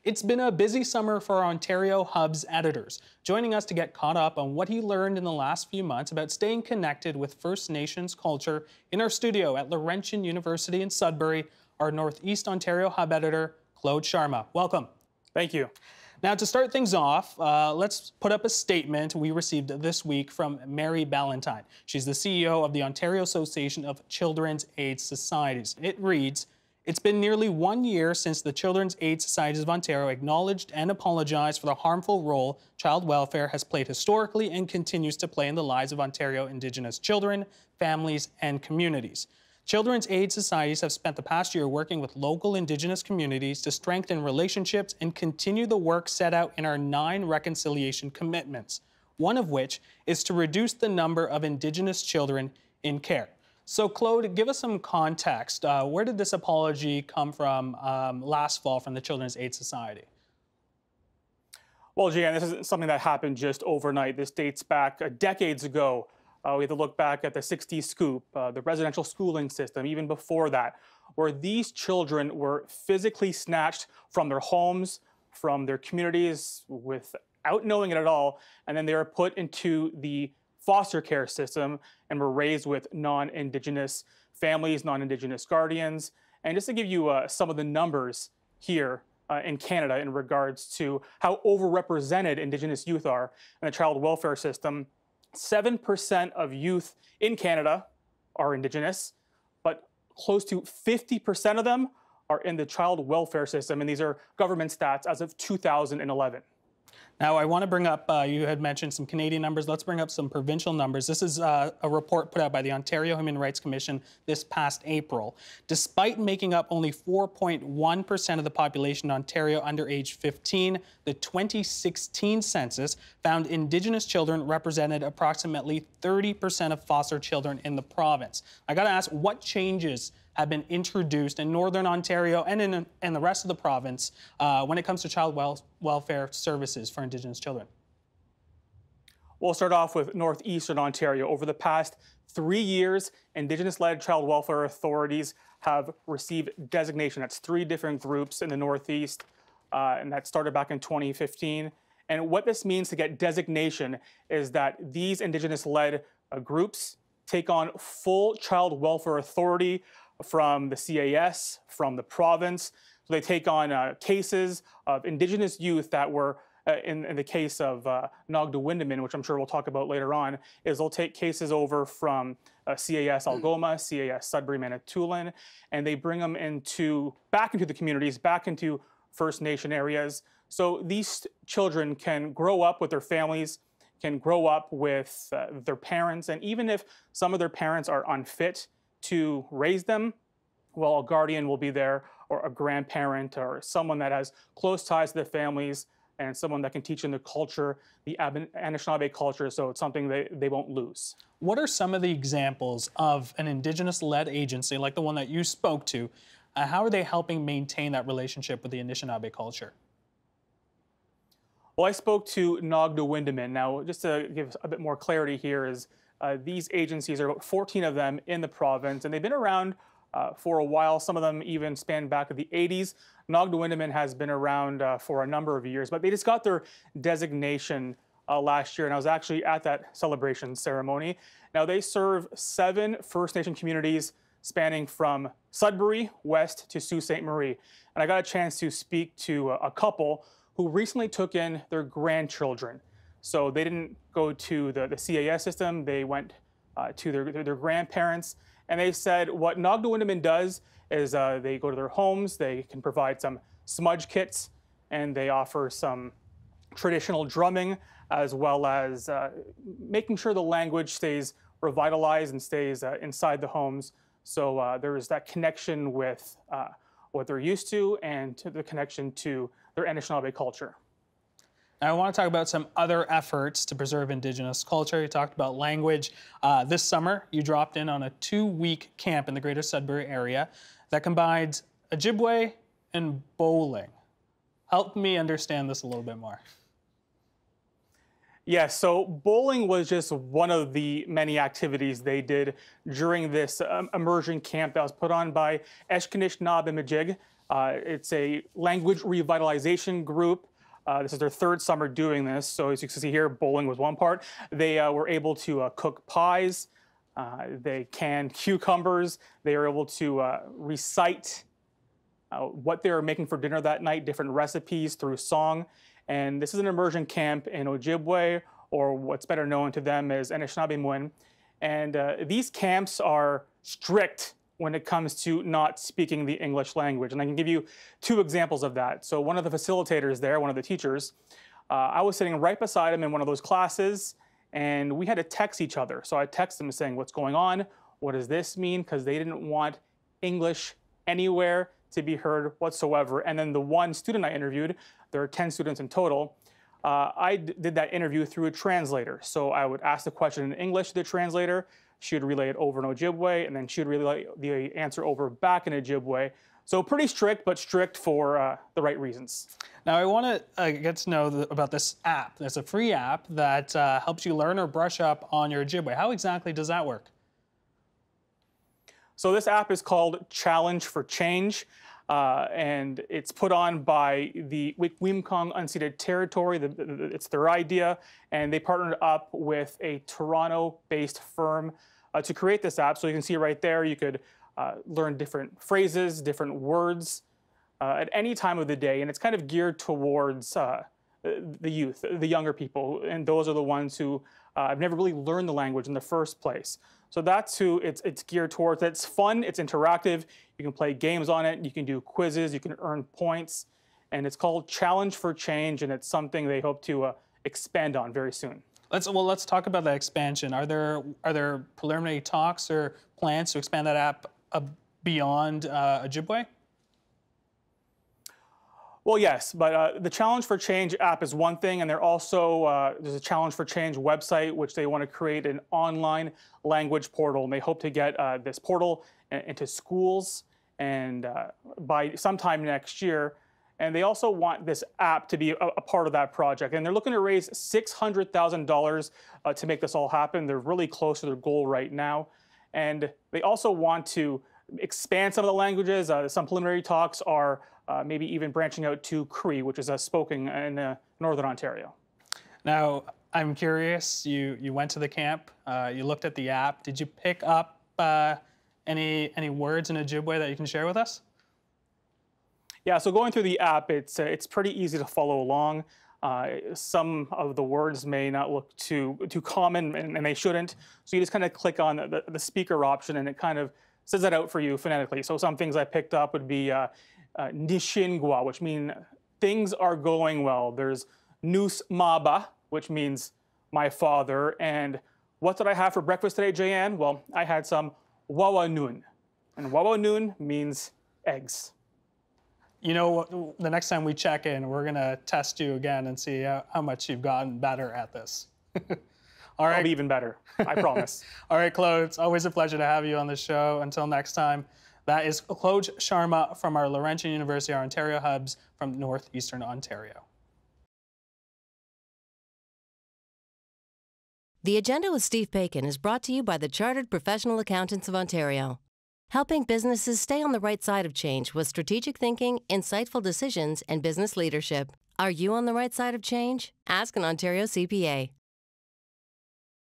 It's been a busy summer for Ontario Hub's editors. Joining us to get caught up on what he learned in the last few months about staying connected with First Nations culture in our studio at Laurentian University in Sudbury, our Northeast Ontario Hub editor, Claude Sharma. Welcome. Thank you. Now, to start things off, let's put up a statement we received this week from Mary Ballantyne. She's the CEO of the Ontario Association of Children's Aid Societies. It reads, "It's been nearly 1 year since the Children's Aid Societies of Ontario acknowledged and apologized for the harmful role child welfare has played historically and continues to play in the lives of Ontario Indigenous children, families, and communities. Children's Aid Societies have spent the past year working with local Indigenous communities to strengthen relationships and continue the work set out in our 9 reconciliation commitments, one of which is to reduce the number of Indigenous children in care." So, Claude, give us some context. Where did this apology come from last fall from the Children's Aid Society? Well, Jan, this isn't something that happened just overnight. This dates back decades ago. We have to look back at the 60s scoop, the residential schooling system, even before that, where these children were physically snatched from their homes, from their communities, without knowing it at all, and then they were put into the foster care system and were raised with non-Indigenous families, non-Indigenous guardians. And just to give you some of the numbers here in Canada in regards to how overrepresented Indigenous youth are in the child welfare system, 7% of youth in Canada are Indigenous, but close to 50% of them are in the child welfare system, and these are government stats as of 2011. Now, I want to bring up, you had mentioned some Canadian numbers. Let's bring up some provincial numbers. This is a report put out by the Ontario Human Rights Commission this past April. Despite making up only 4.1% of the population in Ontario under age 15, the 2016 census found Indigenous children represented approximately 30% of foster children in the province. I got to ask, what changes have been introduced in Northern Ontario and in the rest of the province when it comes to child welfare services for Indigenous children? We'll start off with Northeastern Ontario. Over the past 3 years, Indigenous-led child welfare authorities have received designation. That's 3 different groups in the Northeast, and that started back in 2015. And what this means to get designation is that these Indigenous-led groups take on full child welfare authority from the CAS, from the province. So they take on cases of Indigenous youth that were, in the case of Nogda-Windaman, which I'm sure we'll talk about later on, is they'll take cases over from CAS Algoma, CAS Sudbury, Manitoulin, and they bring them back into the communities, back into First Nation areas. So these children can grow up with their families, can grow up with their parents, and even if some of their parents are unfit to raise them, well, a guardian will be there, or a grandparent, or someone that has close ties to the families, and someone that can teach them the culture, the Anishinaabe culture, so it's something they won't lose. What are some of the examples of an Indigenous-led agency, like the one that you spoke to? How are they helping maintain that relationship with the Anishinaabe culture? Well, I spoke to Nogda-Windaman. Now, just to give a bit more clarity here is these agencies, are about 14 of them in the province, and they've been around for a while. Some of them even span back to the 80s. Nogda-Windaman has been around for a number of years, but they just got their designation last year, and I was actually at that celebration ceremony. Now, they serve 7 First Nation communities spanning from Sudbury west to Sault Ste. Marie. And I got a chance to speak to a couple who recently took in their grandchildren. So they didn't go to the CAS system, they went to their grandparents, and they said what Nogda-Windaman does is they go to their homes, they can provide some smudge kits, and they offer some traditional drumming, as well as making sure the language stays revitalized and stays inside the homes. So there is that connection with what they're used to and to the connection to their Anishinaabe culture. Now, I want to talk about some other efforts to preserve Indigenous culture. You talked about language. This summer, you dropped in on a 2-week camp in the Greater Sudbury area that combines Ojibwe and bowling. Help me understand this a little bit more. Yes, so bowling was just one of the many activities they did during this immersion camp that was put on by Eshkanish Nabimajig. It's a language revitalization group. This is their third summer doing this. So as you can see here, bowling was one part. They were able to cook pies. They canned cucumbers. They were able to recite what they were making for dinner that night, different recipes through song. And this is an immersion camp in Ojibwe, or what's better known to them as Anishinaabe. And these camps are strict when it comes to not speaking the English language. And I can give you two examples of that. So one of the facilitators there, one of the teachers, I was sitting right beside him in one of those classes, and we had to text each other. So I texted him saying, what's going on? What does this mean? Because they didn't want English anywhere to be heard whatsoever. And then the one student I interviewed, there are 10 students in total, I did that interview through a translator. So I would ask the question in English to the translator, she would relay it over in Ojibwe, and then she would relay the answer over back in Ojibwe. So pretty strict, but strict for the right reasons. Now I want to get to know about this app. There's a free app that helps you learn or brush up on your Ojibwe. How exactly does that work? So this app is called Challenge for Change, and it's put on by the Wikwemkong Unceded Territory. It's their idea, and they partnered up with a Toronto-based firm to create this app. So you can see right there, you could learn different phrases, different words at any time of the day, and it's kind of geared towards the youth, the younger people, and those are the ones who have never really learned the language in the first place. So that's who it's geared towards. It's fun, it's interactive, you can play games on it, you can do quizzes, you can earn points, and it's called Challenge for Change, and it's something they hope to expand on very soon. Let's talk about that expansion. Are there preliminary talks or plans to expand that app beyond Ojibwe? Well, yes, but the Challenge for Change app is one thing, and they're also, there's a Challenge for Change website, which they want to create an online language portal, and they hope to get this portal into schools and by sometime next year. And they also want this app to be a part of that project. And they're looking to raise $600,000 to make this all happen. They're really close to their goal right now. And they also want to expand some of the languages. Some preliminary talks are maybe even branching out to Cree, which is spoken in Northern Ontario. Now, I'm curious, you went to the camp, you looked at the app. Did you pick up any words in Ojibwe that you can share with us? Yeah, so going through the app, it's pretty easy to follow along. Some of the words may not look too common, and they shouldn't. So you just kind of click on the speaker option, and it kind of says that out for you phonetically. So some things I picked up would be Nishingwa, which means things are going well. There's Nus Maba, which means my father. And what did I have for breakfast today, Jayan? Well, I had some Wawa Noon. And Wawa Noon means eggs. You know, the next time we check in, we're going to test you again and see how much you've gotten better at this. All right. I'll be even better, I promise. All right, Claude, it's always a pleasure to have you on the show. Until next time, that is Claude Sharma from our Laurentian University, our Ontario hubs from Northeastern Ontario. The Agenda with Steve Paikin is brought to you by the Chartered Professional Accountants of Ontario, helping businesses stay on the right side of change with strategic thinking, insightful decisions, and business leadership. Are you on the right side of change? Ask an Ontario CPA.